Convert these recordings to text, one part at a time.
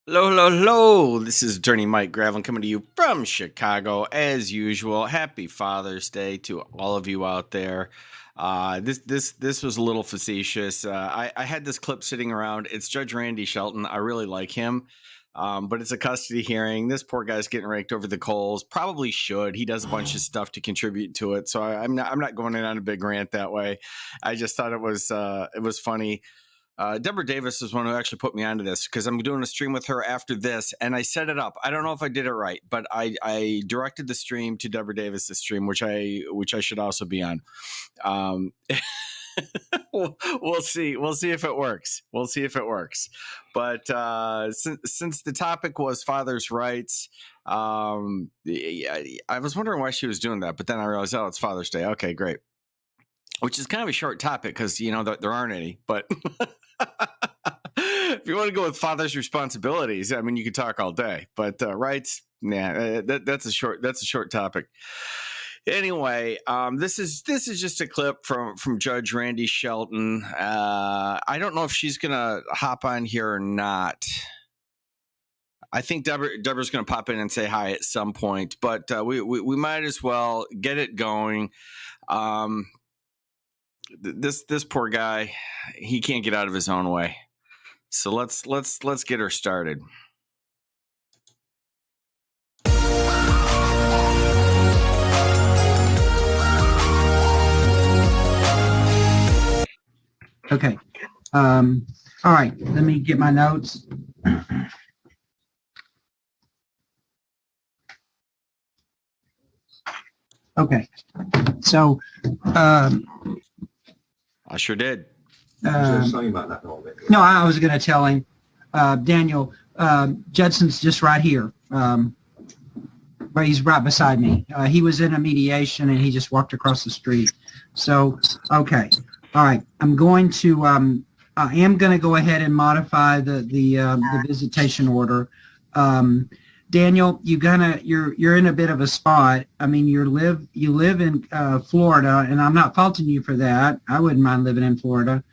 Hello, hello, hello. This is Attorney Mike Gravelin coming to you from Chicago. As usual, happy Father's Day to all of you out there. This was a little facetious. I had this clip sitting around. It's Judge Randy Shelton. I really like him, but it's a custody hearing. This poor guy's getting raked over the coals. Probably should. He does a bunch of stuff to contribute to it. So I'm not going in on a big rant that way. I just thought it was funny. Deborah Davis is one who actually put me onto this because I'm doing a stream with her after this, and I set it up. I don't know if I did it right, but I directed the stream to Deborah Davis's stream, which I should also be on. We'll see. We'll see if it works. We'll see if it works. But since the topic was father's rights, I was wondering why she was doing that, but then I realized, oh, it's Father's Day. Okay, great. Which is kind of a short topic because there aren't any, but. If you want to go with father's responsibilities, I mean, you could talk all day, but rights, that's a short topic. Anyway, this is just a clip from Judge Randy Shelton. I don't know if she's gonna hop on here or not. I think Deborah's gonna pop in and say hi at some point, but we might as well get it going. This poor guy, he can't get out of his own way. So let's get her started. Okay. All right. Let me get my notes. Okay. So, I sure did. No, I was going to tell him, Daniel, Judson's just right here. But he's right beside me. He was in a mediation and he just walked across the street. So, okay. All right. I'm going to, I am going to go ahead and modify the visitation order. Daniel, you're in a bit of a spot. I mean, you live in Florida, and I'm not faulting you for that. I wouldn't mind living in Florida.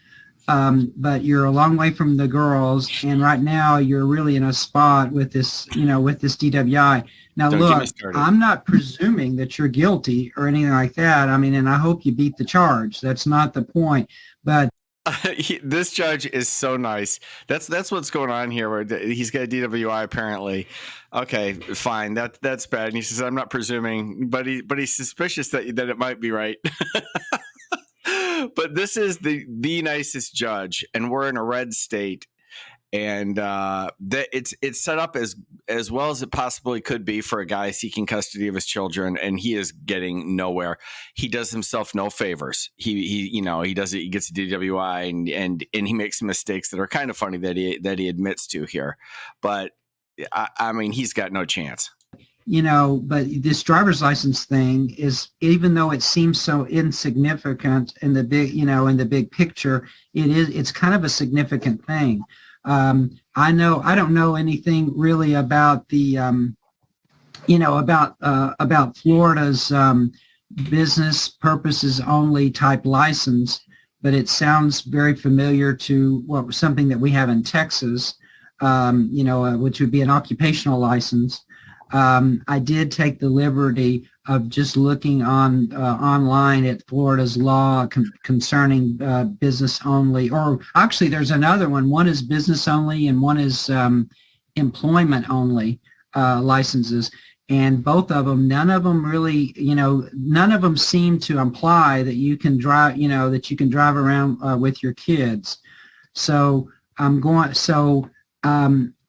But you're a long way from the girls, and right now you're really in a spot with this DWI. Now, look, I'm not presuming that you're guilty or anything like that. I mean, and I hope you beat the charge. That's not the point. But this judge is so nice. That's what's going on here. Where he's got a DWI apparently. Okay, fine. That's bad. And he says, I'm not presuming, but he's suspicious that it might be right. But this is the nicest judge, and we're in a red state, and it's set up as well as it possibly could be for a guy seeking custody of his children, and he is getting nowhere. He does himself no favors. He does it. He gets a DWI, and he makes some mistakes that are kind of funny that he admits to here, but I mean, he's got no chance. But this driver's license thing is, even though it seems so insignificant in the big picture, it's kind of a significant thing. I don't know anything really about the, about Florida's business purposes only type license, but it sounds very familiar to something that we have in Texas, which would be an occupational license. I did take the liberty of just looking online at Florida's law concerning business only, or actually there's another one. One is business only and one is employment only licenses. And both of them, none of them seem to imply that you can drive, around with your kids. So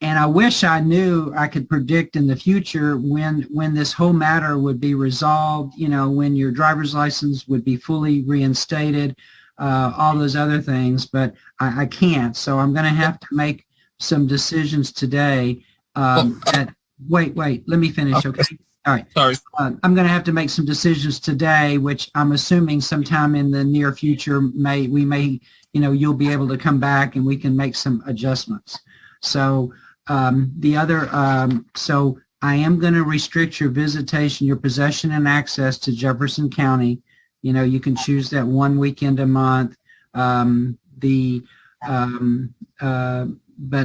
and I wish I knew I could predict in the future when this whole matter would be resolved, when your driver's license would be fully reinstated, all those other things, but I can't. So I'm going to have to make some decisions today. Wait, let me finish, okay? All right. Sorry. I'm going to have to make some decisions today, which I'm assuming sometime in the near future you'll be able to come back and we can make some adjustments. So so I am going to restrict your visitation, your possession and access to Jefferson County. You can choose that one weekend a month. But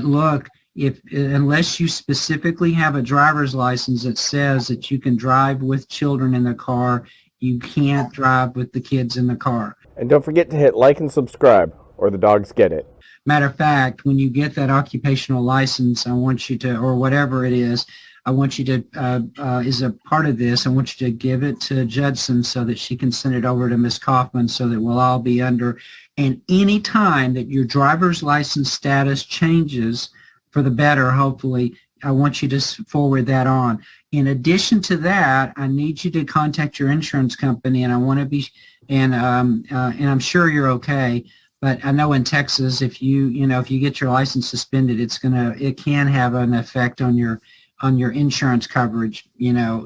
look, if unless you specifically have a driver's license that says that you can drive with children in the car, you can't drive with the kids in the car. And don't forget to hit like and subscribe, or the dogs get it. Matter of fact, when you get that occupational license, I want you to, or whatever it is, I want you to, as a part of this, I want you to give it to Judson so that she can send it over to Ms. Kaufman so that we'll all be under. And any time that your driver's license status changes for the better, hopefully, I want you to forward that on. In addition to that, I need you to contact your insurance company, and I want to be, and I'm sure you're okay. But I know in Texas, if you get your license suspended, it can have an effect on your insurance coverage,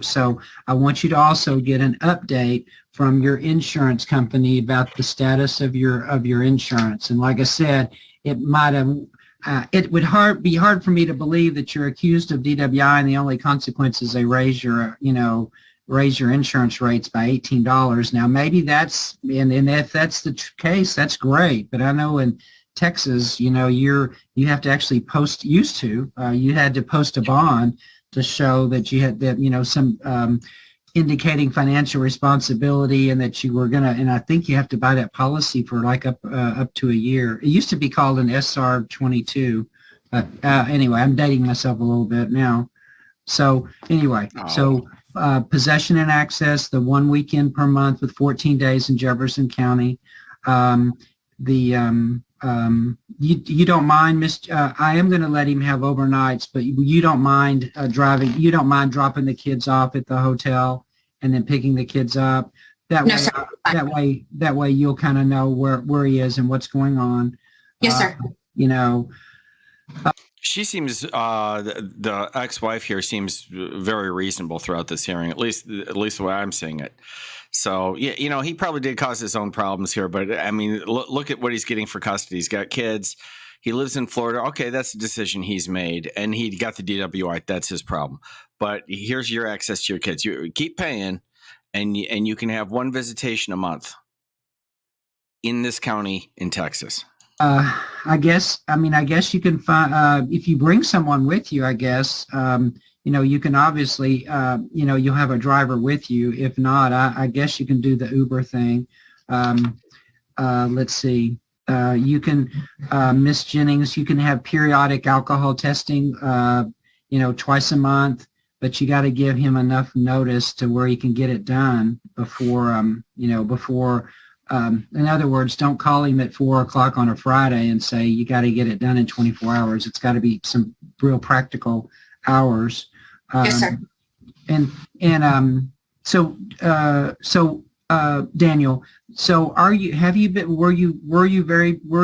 So I want you to also get an update from your insurance company about the status of your insurance. And like I said, it would be hard for me to believe that you're accused of DWI and the only consequence is they raise your insurance rates by $18. Now, maybe that's, and if that's the case, that's great. But I know in Texas, you have to actually you had to post a bond to show that you had that, some indicating financial responsibility and that you were and I think you have to buy that policy for like up to a year. It used to be called an SR 22. But anyway, I'm dating myself a little bit now. So anyway, possession and access, the 1 weekend per month with 14 days in Jefferson County. You don't mind, I am going to let him have overnights, but you don't mind driving. You don't mind dropping the kids off at the hotel and then picking the kids up. That way you'll kind of know where he is and what's going on. Yes, sir. She seems the ex-wife here seems very reasonable throughout this hearing, at least the way I'm seeing it. So yeah, he probably did cause his own problems here, but I mean, look at what he's getting for custody. He's got kids. He lives in Florida. Okay, that's the decision he's made, and he got the DWI. That's his problem. But here's your access to your kids. You keep paying, and you can have one visitation a month in this county in Texas. I guess you can find if you bring someone with you. I guess. You can obviously, you'll have a driver with you. If not, I guess you can do the Uber thing. Let's see. You can, Miss Jennings, you can have periodic alcohol testing, twice a month, but you got to give him enough notice to where he can get it done before, in other words, don't call him at 4 o'clock on a Friday and say, you got to get it done in 24 hours. It's got to be some real practical hours. Yes, sir. Daniel, so were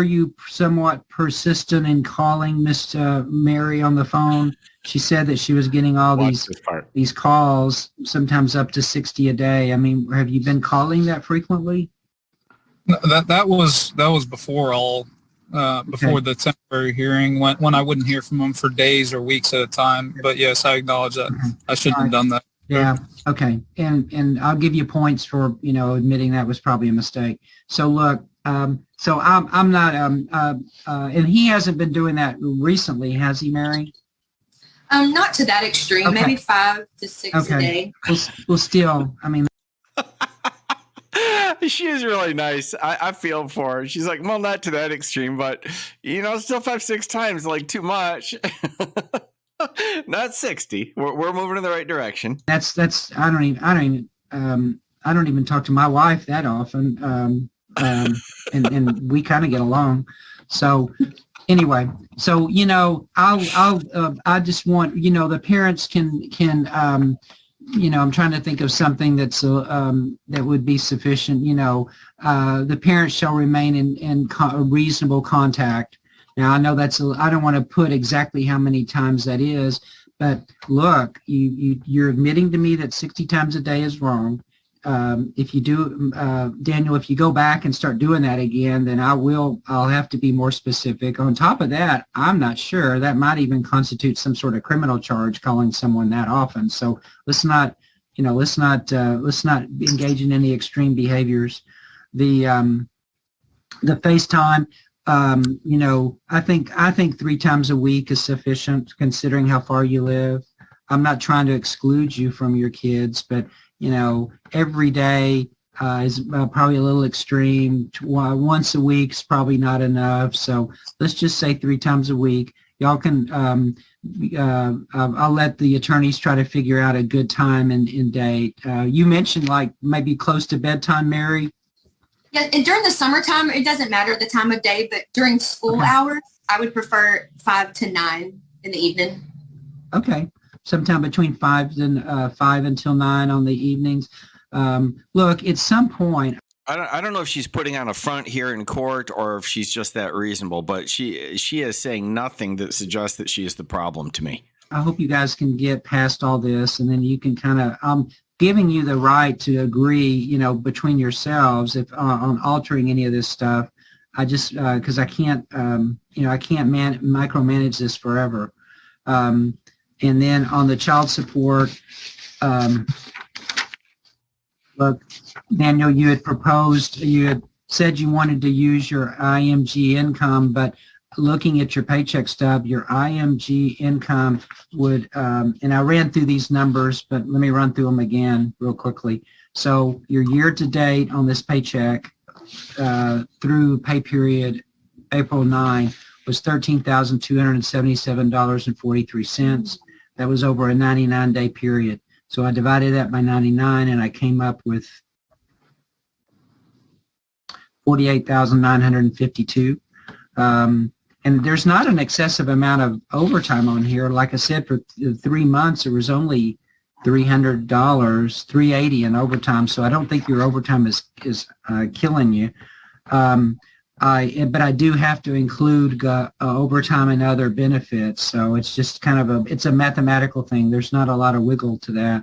you somewhat persistent in calling Miss Mary on the phone? She said that she was getting all these calls, sometimes up to 60 a day. I mean, have you been calling that frequently? That was before the temporary hearing when I wouldn't hear from them for days or weeks at a time. But yes, I acknowledge that I shouldn't have done that. Yeah. Okay. And I'll give you points for, admitting that was probably a mistake. So look, so I'm not, and he hasn't been doing that recently, has he, Mary? Not to that extreme, Okay. maybe 5 to 6 a day. Well, still, I mean, She is really nice. I feel for her. She's like, well, not to that extreme, but still 5-6 times, like too much. Not 60. We're moving in the right direction. that's I don't even talk to my wife that often. And we kind of get along. So anyway, so I just want the parents can I'm trying to think of something that's that would be sufficient. The parents shall remain in reasonable contact. Now I know I don't want to put exactly how many times that is, but look, you're admitting to me that 60 times a day is wrong. If you do, Daniel, if you go back and start doing that again, then I'll have to be more specific. On top of that, I'm not sure that might even constitute some sort of criminal charge, calling someone that often. So let's not engage in any extreme behaviors. The FaceTime, I think 3 times a week is sufficient considering how far you live. I'm not trying to exclude you from your kids, but every day is probably a little extreme. Once a week is probably not enough. So let's just say 3 times a week. Y'all can. I'll let the attorneys try to figure out a good time and date. You mentioned like maybe close to bedtime, Mary. Yeah, and during the summertime, it doesn't matter the time of day, but during school hours, I would prefer 5 to 9 in the evening. Okay, sometime between 5 until 9 on the evenings. Look, at some point, I don't know if she's putting on a front here in court or if she's just that reasonable, but she is saying nothing that suggests that she is the problem to me. I hope you guys can get past all this, and then you can kind of. I'm giving you the right to agree, between yourselves if on altering any of this stuff. I just because I can't, I can't micromanage this forever. And then on the child support, look, Daniel, you had said you wanted to use your IMG income, but looking at your paycheck stub, your IMG income would, and I ran through these numbers, but let me run through them again real quickly. So your year to date on this paycheck through pay period April 9 was $13,277.43. That was over a 99-day period. So I divided that by 99 and I came up with $48,952. And there's not an excessive amount of overtime on here. Like I said, for 3 months, it was only $300, $380 in overtime. So I don't think your overtime is killing you. But I do have to include overtime and other benefits. So it's just kind of it's a mathematical thing. There's not a lot of wiggle to that.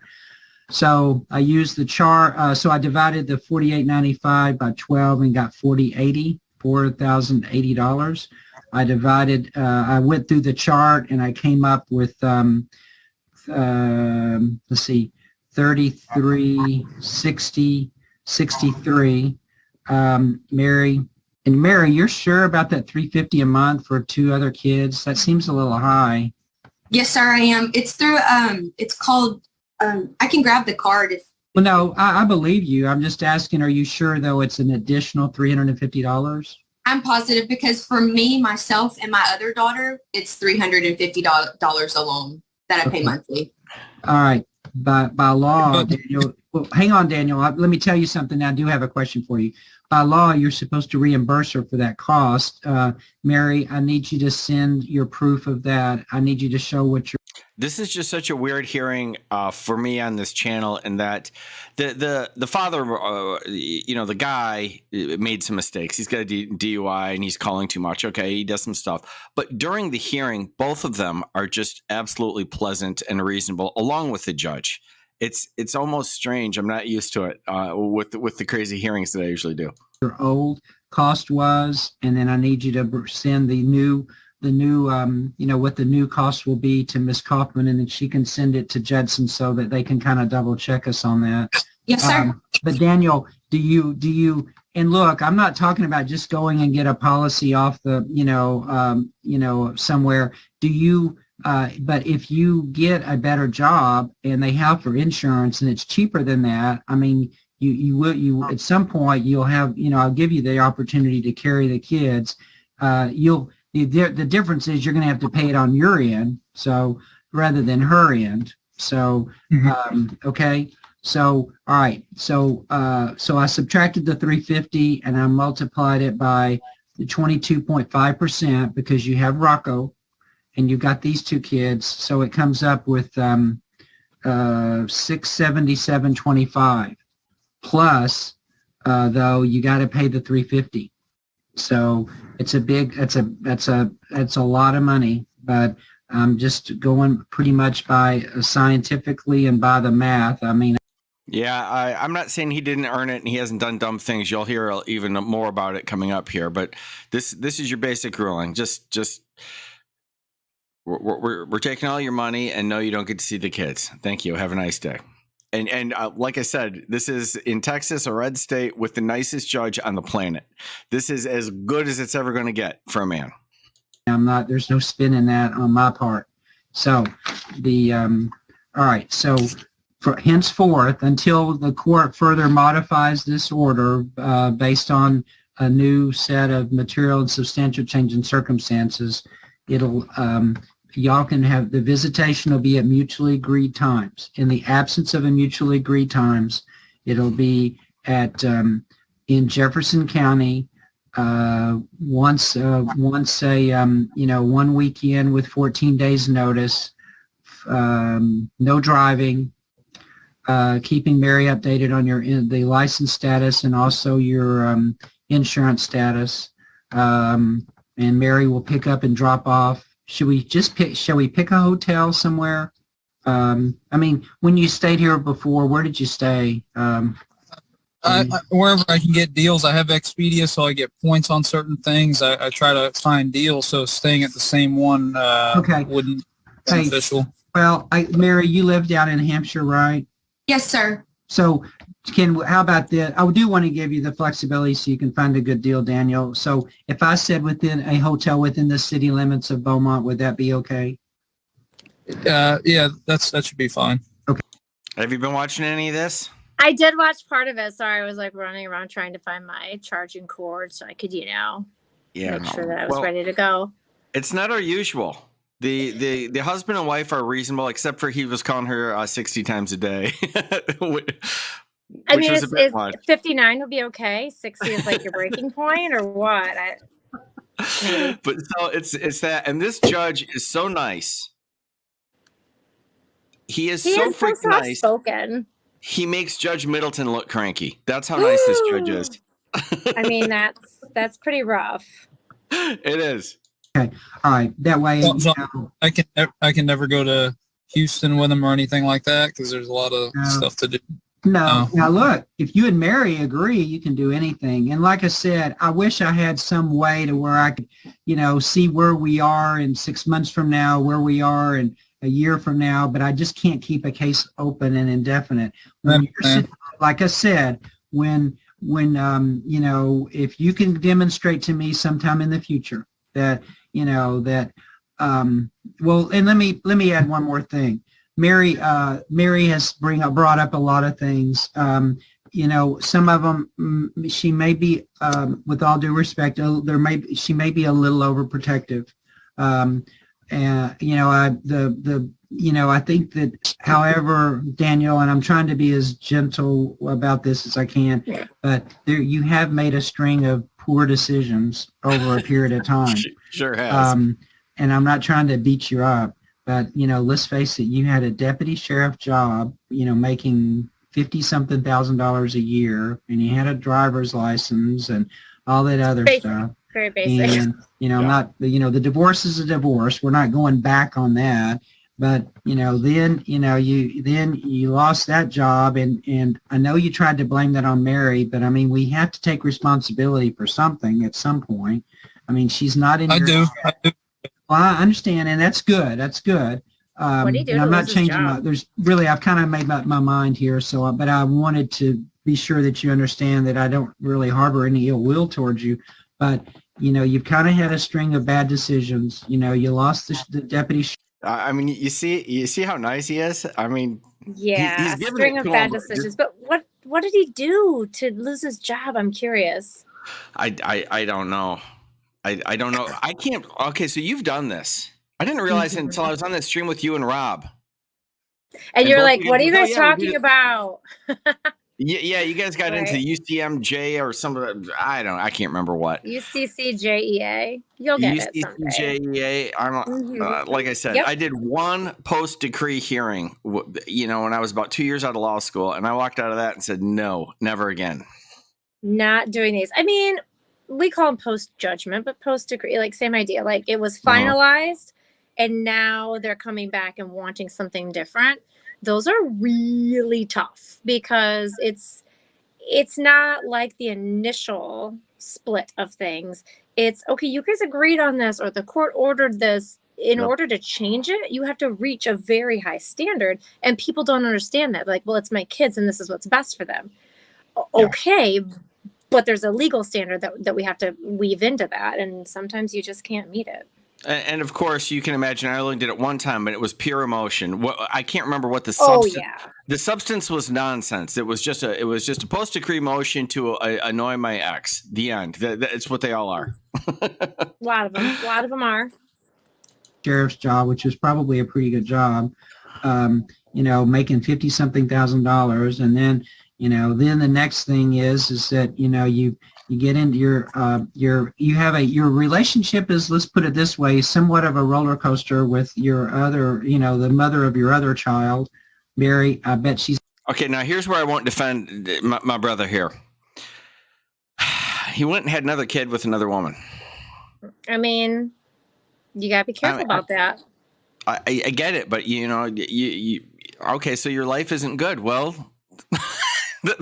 So I used the chart. So I divided the $48.95 by 12 and got $4,080. I went through the chart and I came up with, let's see, 33, 60, 63. Mary, you're sure about that $350 a month for 2 other kids? That seems a little high. Yes, sir, I am. It's through, it's called, I can grab the card if. Well, no, I believe you. I'm just asking, are you sure though it's an additional $350? I'm positive because for me, myself, and my other daughter, it's $350 alone that I pay monthly. All right. By law, Daniel, well, hang on, Daniel. Let me tell you something. I do have a question for you. By law, you're supposed to reimburse her for that cost. Mary, I need you to send your proof of that. I need you to show what you're. This is just such a weird hearing for me on this channel, in that the father, the guy made some mistakes. He's got a DUI and he's calling too much. Okay, he does some stuff. But during the hearing, both of them are just absolutely pleasant and reasonable, along with the judge. It's almost strange. I'm not used to it with the crazy hearings that I usually do. Your old cost was, and then I need you to send the new what the new cost will be to Ms. Kaufman, and then she can send it to Judson so that they can kind of double check us on that. Yes, sir. But Daniel, do you, and look, I'm not talking about just going and get a policy off the, somewhere. Do you, but if you get a better job and they have for insurance and it's cheaper than that, I mean, you at some point you'll have, I'll give you the opportunity to carry the kids. The difference is you're going to have to pay it on your end, so rather than her end. So, okay. So, all right. So I subtracted the 350 and I multiplied it by the 22.5% because you have Rocco and you got these 2 kids. So it comes up with 677.25 plus, though you got to pay the 350. So it's a lot of money, but I'm just going pretty much by scientifically and by the math. I mean, yeah, I'm not saying he didn't earn it and he hasn't done dumb things. You'll hear even more about it coming up here, but this is your basic ruling. Just we're taking all your money and no, you don't get to see the kids. Thank you. Have a nice day. And like I said, this is in Texas, a red state with the nicest judge on the planet. This is as good as it's ever going to get for a man. There's no spin in that on my part. So all right. So for henceforth, until the court further modifies this order based on a new set of material and substantial change in circumstances, it'll y'all can have the visitation will be at mutually agreed times. In the absence of a mutually agreed times, it'll be at in Jefferson County once a 1 weekend with 14 days notice, no driving, keeping Mary updated on the license status and also your insurance status, and Mary will pick up and drop off. Shall we pick a hotel somewhere? I mean, when you stayed here before, where did you stay? Wherever I can get deals. I have Expedia, so I get points on certain things. I try to find deals, so staying at the same one wouldn't be beneficial. Well, Mary, you live down in Hampshire, right? Yes, sir. So how about this? I do want to give you the flexibility so you can find a good deal, Daniel. So if I said within a hotel within the city limits of Beaumont, would that be okay? Yeah, that should be fine. Okay. Have you been watching any of this? I did watch part of it. Sorry, I was like running around trying to find my charging cord so I could, make sure that I was ready to go. It's not our usual. The husband and wife are reasonable, except for he was calling her 60 times a day. I mean, is 59 would be okay? 60 is like your breaking point or what? But so it's that, and this judge is so nice. He is so freaking nice. Spoken. He makes Judge Middleton look cranky. That's how nice this judge is. I mean, that's pretty rough. It is. Okay. All right. That way, I can never go to Houston with him or anything like that because there's a lot of stuff to do. No. Now look, if you and Mary agree, you can do anything. And like I said, I wish I had some way to where I could, see where we are in 6 months from now, where we are in a year from now. But I just can't keep a case open and indefinite. Like I said, when if you can demonstrate to me sometime in the future that and let me add one more thing. Mary has brought up a lot of things. Some of them she may be, with all due respect, she may be a little overprotective. I think that, however, Daniel, and I'm trying to be as gentle about this as I can, but you have made a string of poor decisions over a period of time. Sure has. And I'm not trying to beat you up, but, let's face it, you had a deputy sheriff job, making $50-something thousand a year, and you had a driver's license and all that other stuff. Very basic. And, the divorce is a divorce. We're not going back on that. But, then you lost that job, and I know you tried to blame that on Mary, but I mean, we have to take responsibility for something at some point. I mean, she's not in. I do. Well, I understand, and that's good. That's good. What do you do? And I'm not changing I've kind of made up my mind here. So, but I wanted to be sure that you understand that I don't really harbor any ill will towards you. But, you've kind of had a string of bad decisions. You lost the deputy. I mean, you see how nice he is. I mean, yeah, he's string of bad decisions. But what did he do to lose his job? I'm curious. I don't know. I don't know. I can't. Okay, so you've done this. I didn't realize it until I was on that stream with you and Rob. And you're like, what are you guys talking about? Yeah, you guys got into UCMJ or something. I can't remember what. UCCJEA. You'll get it someday. UCCJEA. Like I said, I did one post-decree hearing, when I was about 2 years out of law school, and I walked out of that and said, no, never again. Not doing these. I mean, we call them post-judgment, but post-decree, like same idea. Like it was finalized, and now they're coming back and wanting something different. Those are really tough because it's not like the initial split of things. It's okay, you guys agreed on this, or the court ordered this, in Yep. order to change it, you have to reach a very high standard, and people don't understand that. Like, well, it's my kids and this is what's best for them. Yeah. Okay, but there's a legal standard that we have to weave into that, and sometimes you just can't meet it. And of course, you can imagine I only did it one time, but it was pure emotion. What I can't remember what the Oh substance. yeah. The substance was nonsense. It was just a post decree motion to annoy my ex. The end. It's what they all are. A lot of them are. Sheriff's job, which was probably a pretty good job, making 50 something $1,000. And then, then the next thing is that, you get into your relationship is, let's put it this way, somewhat of a roller coaster with your other, the mother of your other child, Mary. I bet she's. Okay, now here's where I won't defend my brother here. He went and had another kid with another woman. I mean, you gotta be careful about that. I get it, but you okay, so your life isn't good. Well,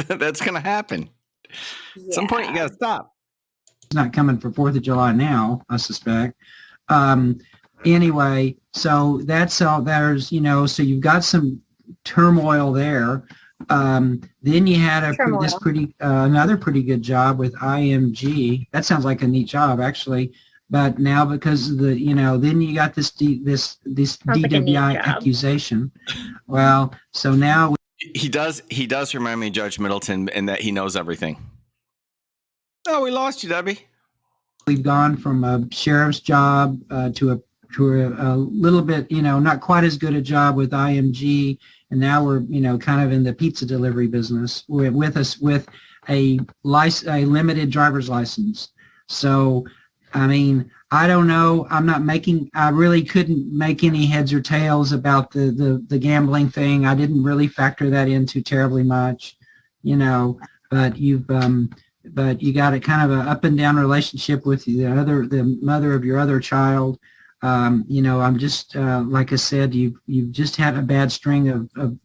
that's gonna happen. Yeah. At some point, you gotta stop. Not coming for 4th of July now, I suspect. Anyway, so that's all. There's, so you've got some turmoil there. Then you had another pretty good job with IMG. That sounds like a neat job, actually. But now, because of the, then you got this DWI accusation. Well, so now he does remind me of Judge Middleton in that he knows everything. Oh, we lost you, Debbie. We've gone from a sheriff's job to a little bit, not quite as good a job with IMG, and now we're, kind of in the pizza delivery business with a limited driver's license. So, I mean, I don't know. I really couldn't make any heads or tails about the gambling thing. I didn't really factor that into terribly much, but you got a kind of an up and down relationship with the mother of your other child. I'm just, like I said, you've just had a bad string of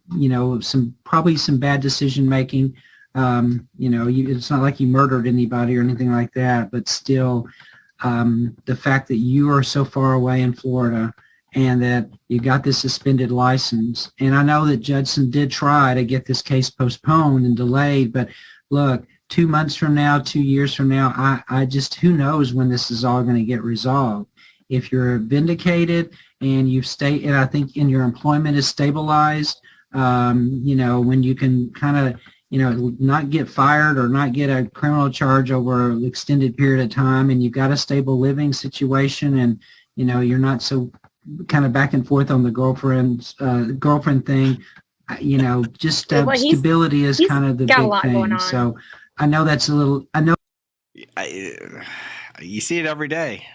probably some bad decision making. It's not like you murdered anybody or anything like that, but still, the fact that you are so far away in Florida and that you got this suspended license. And I know that Judson did try to get this case postponed and delayed, but look, 2 months from now, 2 years from now, I just, who knows when this is all going to get resolved. If you're vindicated and and I think in your employment is stabilized, when you can kind of, not get fired or not get a criminal charge over an extended period of time, and you've got a stable living situation, and, you're not so kind of back and forth on the girlfriend thing, stability is kind of the big thing. So I know that's you see it every day.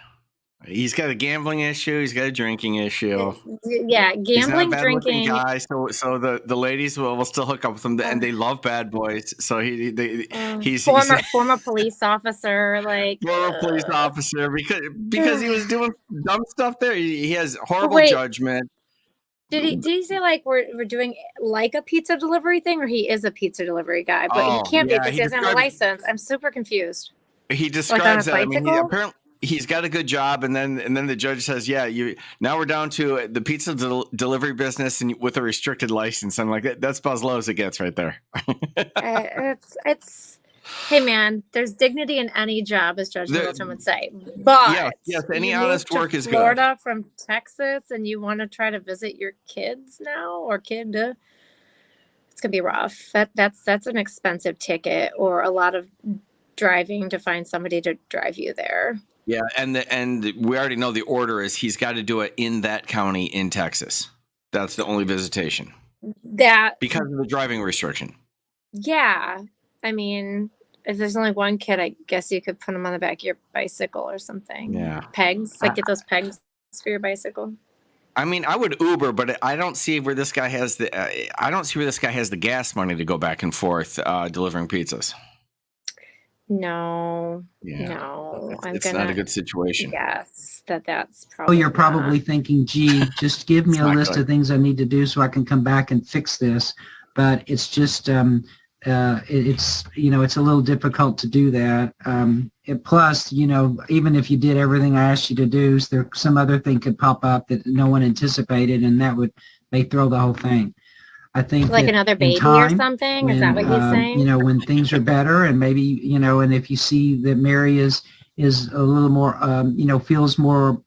He's got a gambling issue. He's got a drinking issue. Yeah, gambling, he's not a drinking. Guy, so the ladies will still hook up with him, and they love bad boys. So he's former police officer, former police officer because he was doing dumb stuff there. He has horrible judgment. Did he say we're doing like a pizza delivery thing, or he is a pizza delivery guy? But he can't be because he doesn't have a license. I'm super confused. He describes that. I mean, apparently he's got a good job, and then the judge says, "Yeah, now we're down to the pizza delivery business and with a restricted license." I'm like, that's about as low as it gets right there. It's. Hey man, there's dignity in any job, as Judge Middleton would say. But yes, any honest work is good. Florida from Texas, and you want to try to visit your kids now, or kid, it's gonna be rough. That's an expensive ticket, or a lot of driving to find somebody to drive you there. Yeah, and we already know the order is he's got to do it in that county in Texas. That's the only visitation. Because of the driving restriction. Yeah. I mean, if there's only one kid, I guess you could put him on the back of your bicycle or something. Yeah. Pegs, get those pegs for your bicycle. I mean, I would Uber, but I don't see where this guy has the gas money to go back and forth delivering pizzas. No. It's not a good situation. Yes, that's probably. Oh, you're probably thinking, gee, just give me a list of things I need to do so I can come back and fix this. But it's just, it's it's a little difficult to do that. Plus, even if you did everything I asked you to do, there some other thing could pop up that no one anticipated, and that may throw the whole thing. I think Like that another in baby or time, something? Is that what he's saying? when things are better, and maybe and if you see that Mary is a little more, feels more,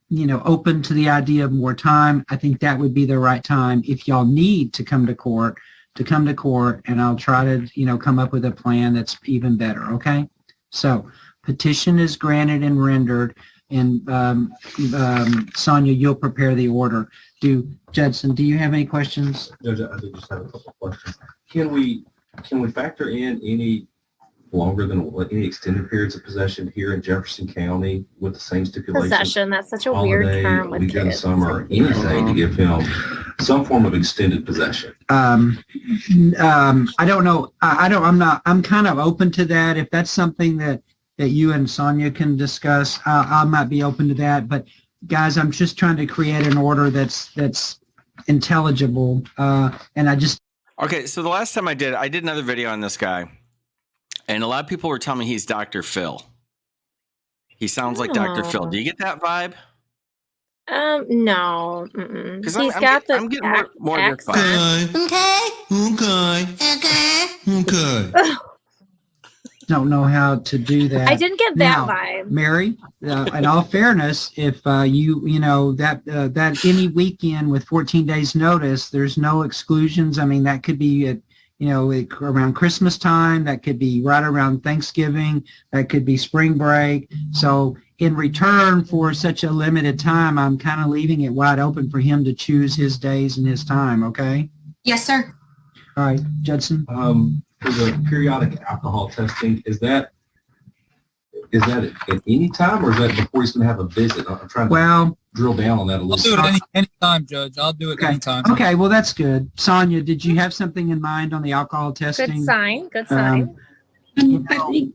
open to the idea of more time, I think that would be the right time. If y'all need to come to court, and I'll try to, come up with a plan that's even better. Okay. So petition is granted and rendered, and Sonia, you'll prepare the order. Judson, do you have any questions? Judge, I do just have a couple of questions. Can we factor in any longer than any extended periods of possession here in Jefferson County with the same stipulations? Possession, that's such a weird term with weekend, kids. summer, anything to give him some form of extended possession? I don't know. I'm kind of open to that. If that's something that you and Sonia can discuss, I might be open to that. But guys, I'm just trying to create an order that's intelligible. And I just. Okay. So the last time I did another video on this guy, and a lot of people were telling me he's Dr. Phil. He sounds like Dr. Phil. Do you get that vibe? No. Because He's got the I'm getting more of this accent. vibe. Okay. Don't know how to do that. I didn't get Now, that vibe. Mary, in all fairness, if that any weekend with 14 days notice, there's no exclusions. I mean, that could be at around Christmas time, that could be right around Thanksgiving, that could be spring break. So in return for such a limited time, I'm kind of leaving it wide open for him to choose his days and his time. Okay. Yes, sir. All right, Judson. For the periodic alcohol testing, is that at any time, or is that before he's going to have a visit? I'm trying to drill down on that a I'll little. do it any time, Judge. I'll do it anytime. Okay, well, that's good. Sonia, did you have something in mind on the alcohol testing? Good sign. Good sign. I think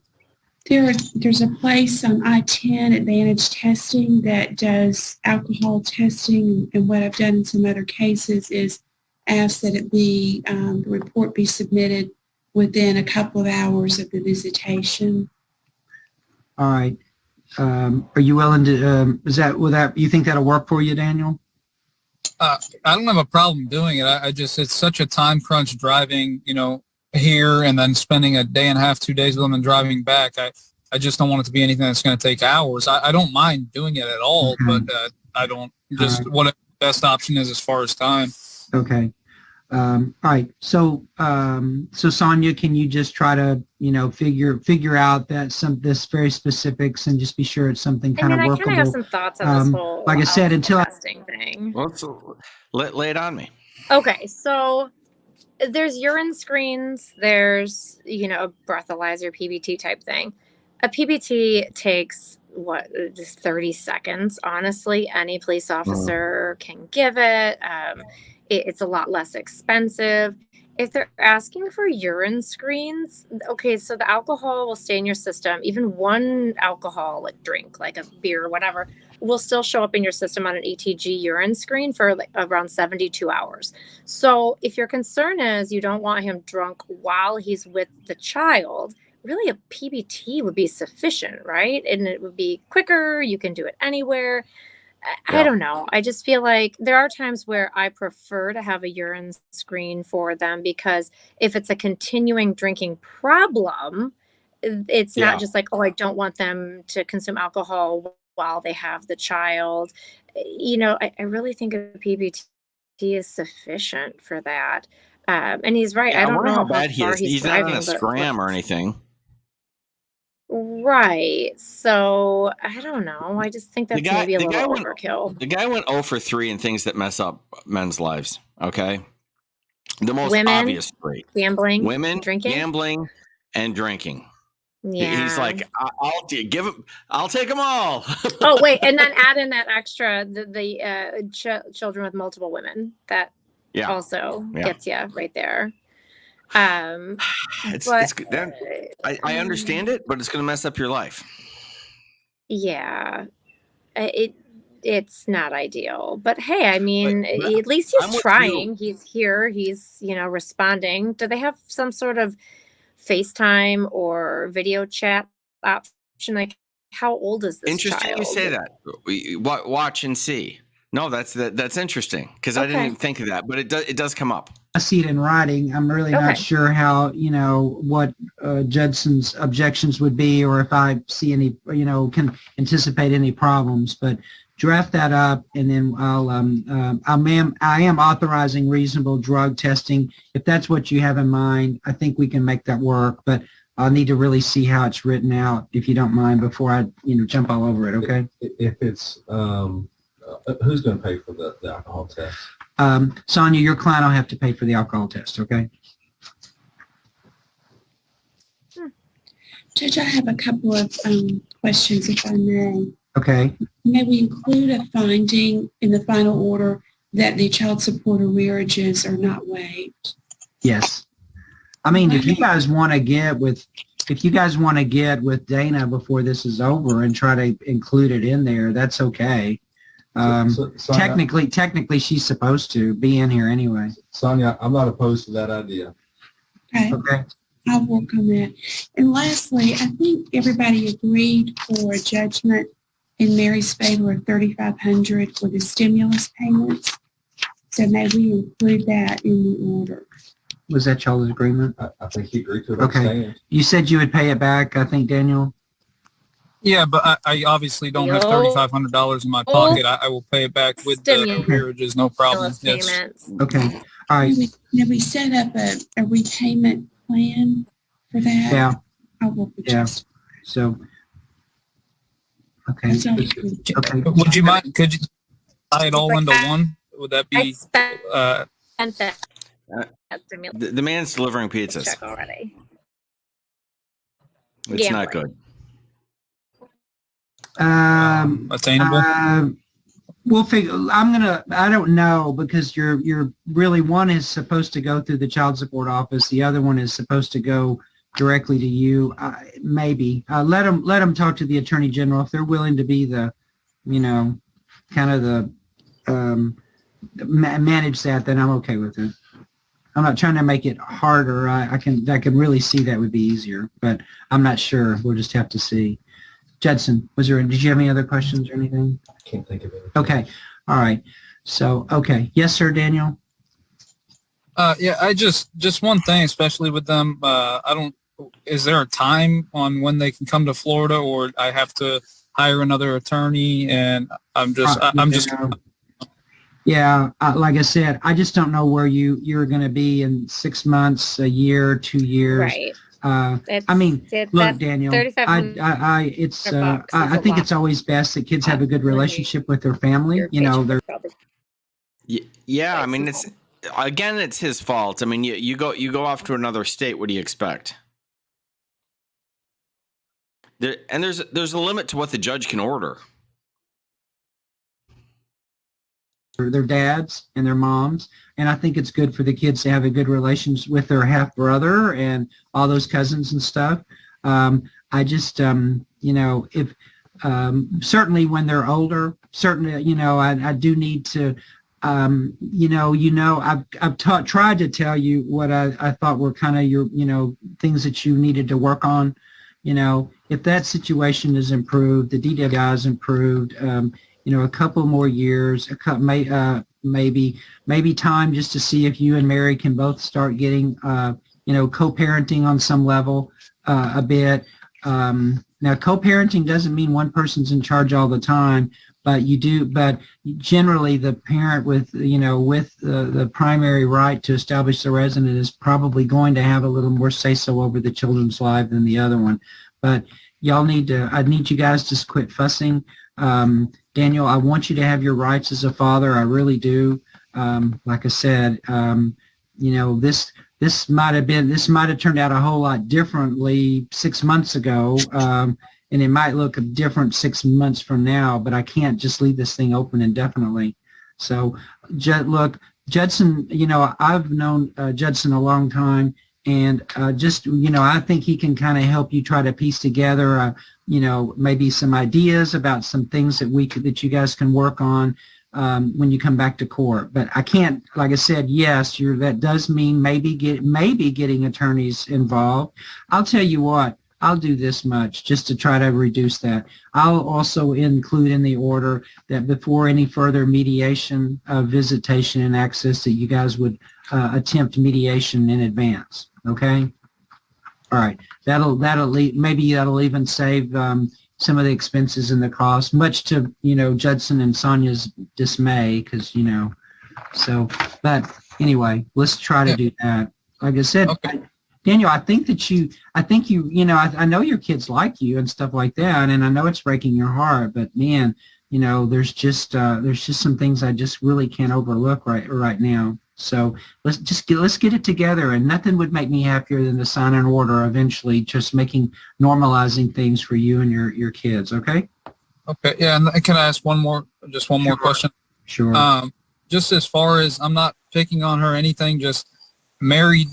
there's a place on I-10 Advantage Testing that does alcohol testing, and what I've done in some other cases is ask that the report be submitted within a couple of hours of the visitation. All right. Are you willing to, you think that'll work for you, Daniel? I don't have a problem doing it. It's such a time crunch driving, here and then spending a day and a half, 2 days with them and driving back. I just don't want it to be anything that's going to take hours. I don't mind doing it at all, but I don't what the best option is as far as time. Okay. All right. So Sonia, can you just try to, figure out this very specifics and just be sure it's something kind of workable? I kind of have some thoughts on this whole like I said, until testing thing. Well, lay it on me. Okay, so there's urine screens. There's a breathalyzer PBT type thing. A PBT takes 30 seconds. Honestly, any police officer can give it. It's a lot less expensive. If they're asking for urine screens, okay, so the alcohol will stay in your system. Even one alcoholic drink, like a beer or whatever, will still show up in your system on an ETG urine screen for around 72 hours. So if your concern is you don't want him drunk while he's with the child, really a PBT would be sufficient, right? And it would be quicker. You can do it anywhere. I don't know. I just feel like there are times where I prefer to have a urine screen for them, because if it's a continuing drinking problem, it's not just like, I don't want them to consume alcohol while they have the child. I really think a PBT is sufficient for that. And he's right. I don't know how bad he is. He's not on a scram or anything. Right. So I don't know. I just think that's maybe a little overkill. The guy went 0 for 3 in things that mess up men's lives. Okay. The most obvious three: gambling, women, drinking, gambling, and drinking. Yeah. He's like, I'll take them all. Oh, wait. And then add in that extra, the children with multiple women. That also gets you right there. I understand it, but it's going to mess up your life. Yeah, it's not ideal, but hey, I mean, at least he's trying. He's here. He's responding. Do they have some sort of FaceTime or video chat option? Like, how old is this Interesting child? you say that. Watch and see. No, that's interesting because I didn't Okay. even think of that, but it does come up. I see it in writing. I'm really Okay. not sure how, what Judson's objections would be, or if I see any, can anticipate any problems. But draft that up, and then I am authorizing reasonable drug testing. If that's what you have in mind, I think we can make that work. But I'll need to really see how it's written out, if you don't mind, before I, jump all over it. Okay. If it's, who's going to pay for the alcohol test? Sonia, your client will have to pay for the alcohol test. Okay. Judge, I have a couple of questions, if I may. Okay. May we include a finding in the final order that the child support arrearages are not waived? Yes. I mean, if you guys want to get with Dana before this is over and try to include it in there, that's okay. Technically, she's supposed to be in here anyway. Sonia, I'm not opposed to that idea. Okay. Okay. I'll work on that. And lastly, I think everybody agreed for a judgment in Mary's favor of $3,500 for the stimulus payments. So may we include that in the order? Was that y'all's agreement? I think he agreed to it. Okay. You said you would pay it back, I think, Daniel? Yeah, but I obviously don't have $3,500 in my pocket. I will pay it back with the arrearages, no problem. Yes. Payments. Okay. All right. Have we set up a repayment plan for that? Yeah. I'll work with Yeah. Justin. So, okay. That sounds good. Okay. Would you mind? Could you tie it all into one? Would that I be? spent that stimulus The man's delivering pizzas. check already. It's Yeah, not right. good. Attainable? We'll figure. I don't know, because you're really, one is supposed to go through the child support office. The other one is supposed to go directly to you. Maybe let them talk to the attorney general if they're willing to be the, kind of the manage that. Then I'm okay with it. I'm not trying to make it harder. I can really see that would be easier, but I'm not sure. We'll just have to see. Judson, did you have any other questions or anything? I can't think of it. Okay. All right. So, okay. Yes, sir, Daniel? Yeah, I just one thing, especially with them, is there a time on when they can come to Florida, or I have to hire another attorney? And Yeah, like I said, I just don't know where you're going to be in 6 months, a year, 2 years. Right. Look, Daniel, I think it's always best that kids have a good relationship with their family. Yeah, I mean, it's his fault. I mean, you go off to another state. What do you expect? There's a limit to what the judge can order. Their dads and their moms, and I think it's good for the kids to have a good relationship with their half brother and all those cousins and stuff. I just if certainly when they're older, certainly I do need to I've tried to tell you what I thought were kind of your things that you needed to work on. If that situation is improved, the DWI is improved, a couple more years, maybe time just to see if you and Mary can both start getting, co-parenting on some level a bit. Now, co-parenting doesn't mean one person's in charge all the time, but generally the parent with the primary right to establish the resident is probably going to have a little more say-so over the children's life than the other one. But I need you guys to quit fussing. Daniel, I want you to have your rights as a father. I really do. Like I said, this might have turned out a whole lot differently 6 months ago, and it might look different 6 months from now. But I can't just leave this thing open indefinitely. So, look, Judson. I've known Judson a long time. And I think he can kind of help you try to piece together, maybe some ideas about some things that you guys can work on. when you come back to court. But I can't, like I said, yes, that does mean maybe getting attorneys involved. I'll tell you what, I'll do this much just to try to reduce that. I'll also include in the order that before any further mediation, visitation, and access, that you guys would attempt mediation in advance. Okay. All right. Maybe that'll even save some of the expenses and the cost, much to Judson and Sonia's dismay, because So, but anyway, let's try to do that. Like I said. Okay. Daniel, I know your kids like you and stuff like that, and I know it's breaking your heart, but man, there's just some things I just really can't overlook right now. So let's get it together, and nothing would make me happier than to sign an order eventually, just normalizing things for you and your kids. Okay. Okay. Yeah. And can I ask one more question? Sure. Just as far as, I'm not picking on her or anything, just Mary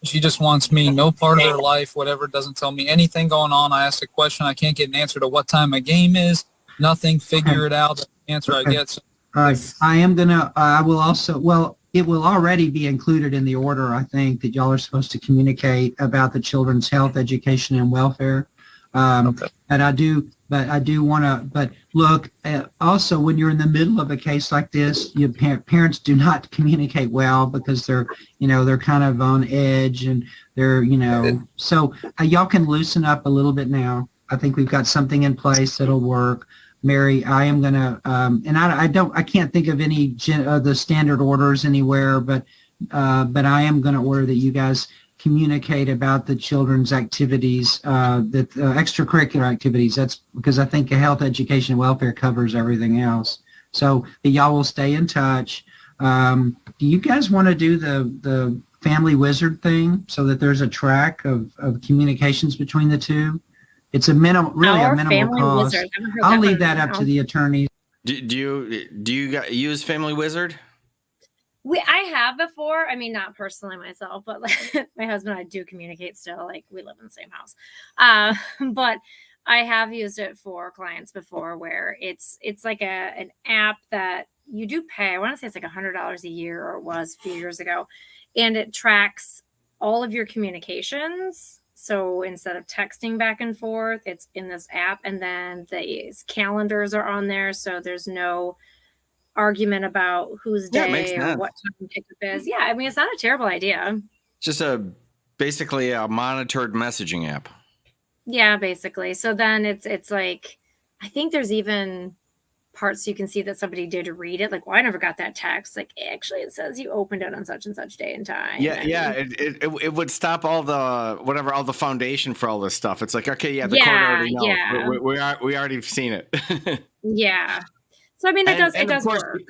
she just wants me, no part of her life, whatever, doesn't tell me anything going on. I ask a question, I can't get an answer to what time a game is, nothing, figure it out, the answer I get. So, all right. I will also, it will already be included in the order, I think, that y'all are supposed to communicate about the children's health, education, and welfare. Okay. And I do want to, but look, also when you're in the middle of a case like this, your parents do not communicate well, because they're kind of on edge, and they're, so y'all can loosen up a little bit now. I think we've got something in place that'll work. Mary, I am going to, and I can't think of any the standard orders anywhere, but I am going to order that you guys communicate about the children's activities, extracurricular activities. That's because I think health, education, and welfare covers everything else. So y'all will stay in touch. Do you guys want to do the family wizard thing so that there's a track of communications between the two? It's a minimal cost. I'll leave that up to the attorneys. Do you use Family Wizard? I have before. I mean, not personally myself, but my husband and I do communicate still. Like, we live in the same house. But I have used it for clients before, where it's like an app that you do pay. I want to say it's like $100 a year, or it was a few years ago, and it tracks all of your communications. So instead of texting back and forth, it's in this app, and then these calendars are on there, so there's no argument about whose day or what time pickup is. Yeah, I mean, it's not a terrible idea. Just basically a monitored messaging app. Yeah, basically. So then it's like, I think there's even parts you can see that somebody did read it. Like, well, I never got that text. Like, actually, it says you opened it on such and such day and time. Yeah, it would stop all the foundation for all this stuff. It's like, okay, the court already knows. Yeah. We already seen it. Yeah. So I mean, it does work.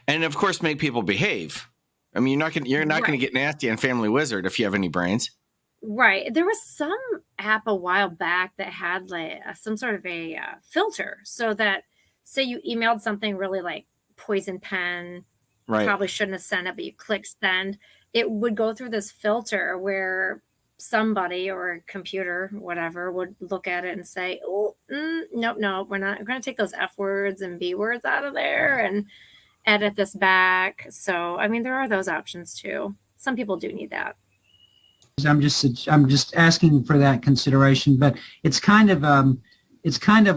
And of course, make people behave. I mean, you're not gonna get nasty on Family Wizard if you have any brains. Right. There was some app a while back that had like some sort of a filter, so that, say you emailed something really like poison pen, right, probably shouldn't have sent it, but you click send, it would go through this filter where somebody or a computer, whatever, would look at it and say, oh, nope, we're going to take those F words and B words out of there and edit this back. So, I mean, there are those options too. Some people do need that. I'm just asking for that consideration, but it's kind of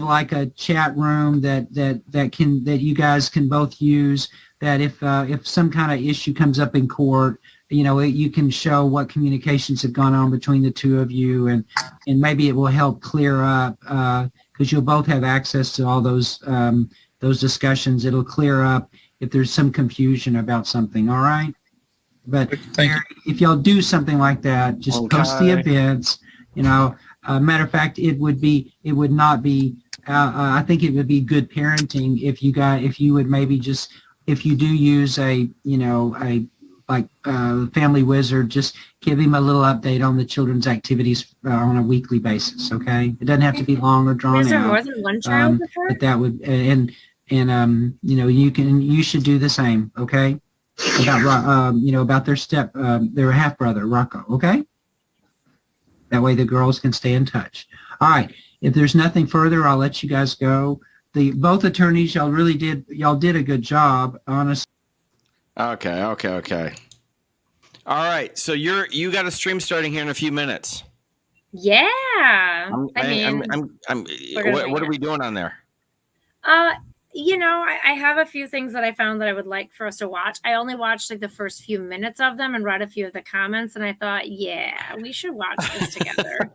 like a chat room that you guys can both use, that if some kind of issue comes up in court, you can show what communications have gone on between the two of you, and maybe it will help clear up, because you'll both have access to all those discussions. It'll clear up if there's some confusion about something. All right. But if y'all do something like that, just post the events. Matter of fact, it would not be. I think it would be good parenting if you would maybe just, if you do use a Family Wizard, just give him a little update on the children's activities on a weekly basis. Okay, it doesn't have to be long or drawn out. Is there more than one child with her? But that would you should do the same. Okay. About their half brother Rocco. Okay, that way the girls can stay in touch. All right. If there's nothing further, I'll let you guys go. the both attorneys, y'all did a good job, honestly. Okay. All right. So you got a stream starting here in a few minutes. Yeah. What What are we doing on there? I have a few things that I found that I would like for us to watch. I only watched like the first few minutes of them and read a few of the comments, and I thought, yeah, we should watch this together.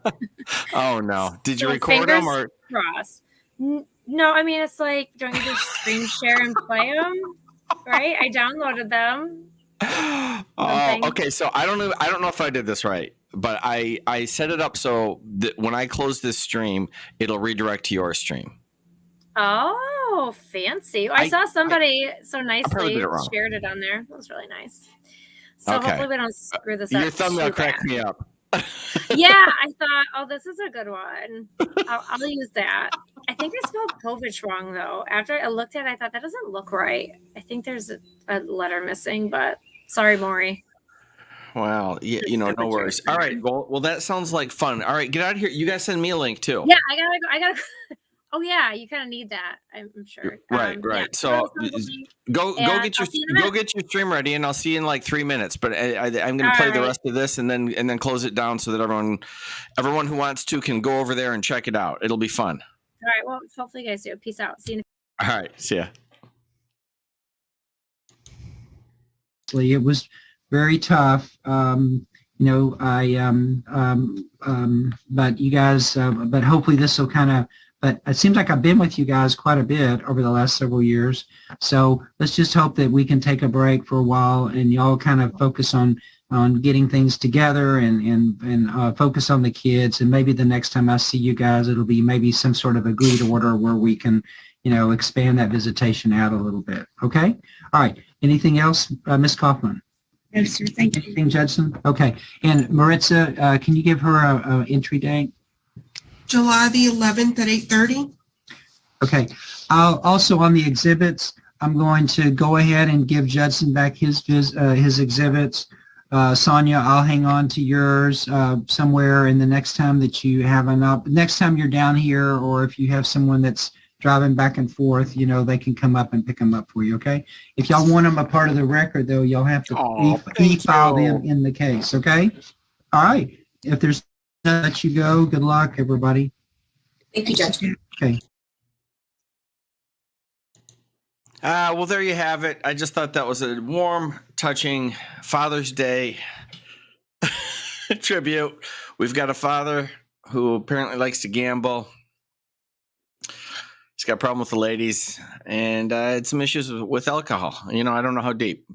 Oh no! Did you So record them fingers or? crossed. No, I mean it's like, don't you just screen share and play them? Right? I downloaded them. Oh, okay. So I don't know if I did this right, but I set it up so that when I close this stream, it'll redirect to your stream. Oh, fancy. I saw somebody so nicely shared it on there. That was really nice. So hopefully we don't screw this up. Your thumbnail cracked me up. Yeah, I thought, oh, this is a good one. I'll use that. I think I spelled Povich wrong, though. After I looked at it, I thought that doesn't look right. I think there's a letter missing, but sorry, Maury. Well, no worries. All right. Well, that sounds like fun. All right, get out of here. You guys send me a link too. Yeah, I gotta. Oh yeah, you kind of need that. I'm sure. Right. Yeah. So go get your stream ready, and I'll see you in like 3 minutes. But I'm going to play the rest of this and then close it down so that everyone who wants to can go over there and check it out. It'll be fun. All right. Well, hopefully you guys do. Peace out. See you. All right. See ya. It was very tough. But you guys, but hopefully this will but it seems like I've been with you guys quite a bit over the last several years. So let's just hope that we can take a break for a while and y'all kind of focus on getting things together and focus on the kids. And maybe the next time I see you guys, it'll be maybe some sort of agreed order where we can, expand that visitation out a little bit. Okay. All right. Anything else, Ms. Kaufman? No, sir. Thank you. Anything, Judson? Okay. And Maritza, can you give her a entry date? July the 11th at 8:30. Okay. Also on the exhibits, I'm going to go ahead and give Judson back his exhibits. Sonia, I'll hang on to yours somewhere. And the next time that you have next time you're down here, or if you have someone that's driving back and forth, they can come up and pick them up for you. Okay. If y'all want them a part of the record, though, you'll have to e-file them in the case. Okay. All right. If there's let you go. Good luck, everybody. Thank you, Judge. Okay. Well, there you have it. I just thought that was a warm, touching Father's Day tribute. We've got a father who apparently likes to gamble. He's got a problem with the ladies and had some issues with alcohol. I don't know how deep.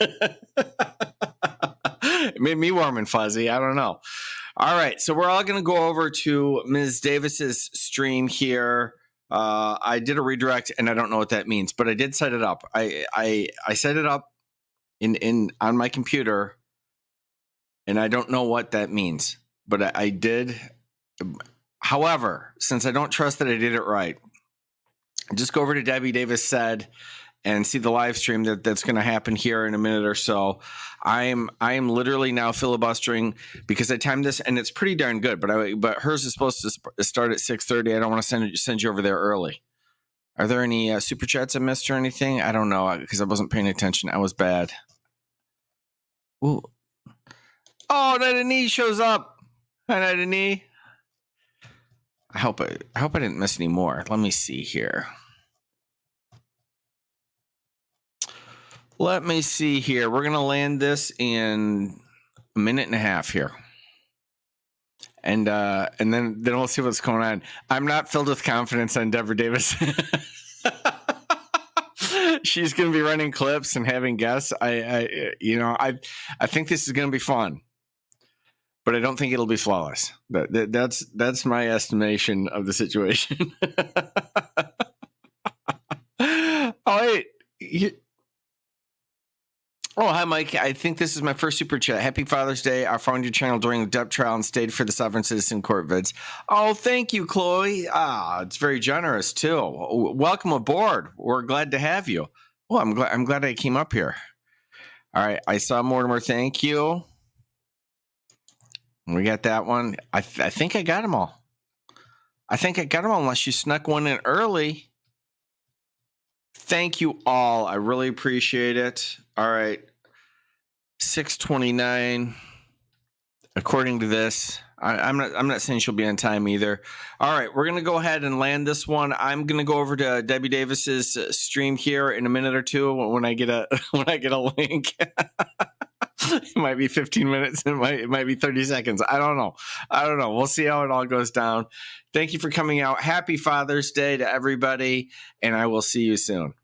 It made me warm and fuzzy. I don't know. All right, so we're all going to go over to Ms. Davis's stream here. I did a redirect, and I don't know what that means, but I did set it up. I set it up on my computer, and I don't know what that means, but I did. However, since I don't trust that I did it right, just go over to Debbie Davis Said and see the live stream that's going to happen here in a minute or so. I am literally now filibustering because I timed this and it's pretty darn good. But hers is supposed to start at 6:30. I don't want to send you over there early. Are there any super chats I missed or anything? I don't know because I wasn't paying attention. I was bad. Ooh. Oh, Nidani shows up. Hi, Nidani. I hope I didn't miss any more. Let me see here. Let me see here. We're going to land this in a minute and a half here. And then we'll see what's going on. I'm not filled with confidence on Deborah Davis. She's going to be running clips and having guests. I think this is going to be fun, but I don't think it'll be flawless. That's my estimation of the situation. Oh, wait. Oh, hi, Mike. I think this is my first super chat. Happy Father's Day. I found your channel during the Depp trial and stayed for the Sovereign Citizen Court vids. Oh, thank you, Chloe. It's very generous, too. Welcome aboard. We're glad to have you. Oh, I'm glad I came up here. All right. I saw Mortimer. Thank you. We got that one. I think I got them all. Unless you snuck one in early. Thank you all. I really appreciate it. All right. 6:29. According to this, I'm not saying she'll be on time either. All right, we're gonna go ahead and land this one. I'm gonna go over to Debbie Davis's stream here in a minute or two when I get a link. It might be 15 minutes. It might be 30 seconds. I don't know. We'll see how it all goes down. Thank you for coming out. Happy Father's Day to everybody, and I will see you soon.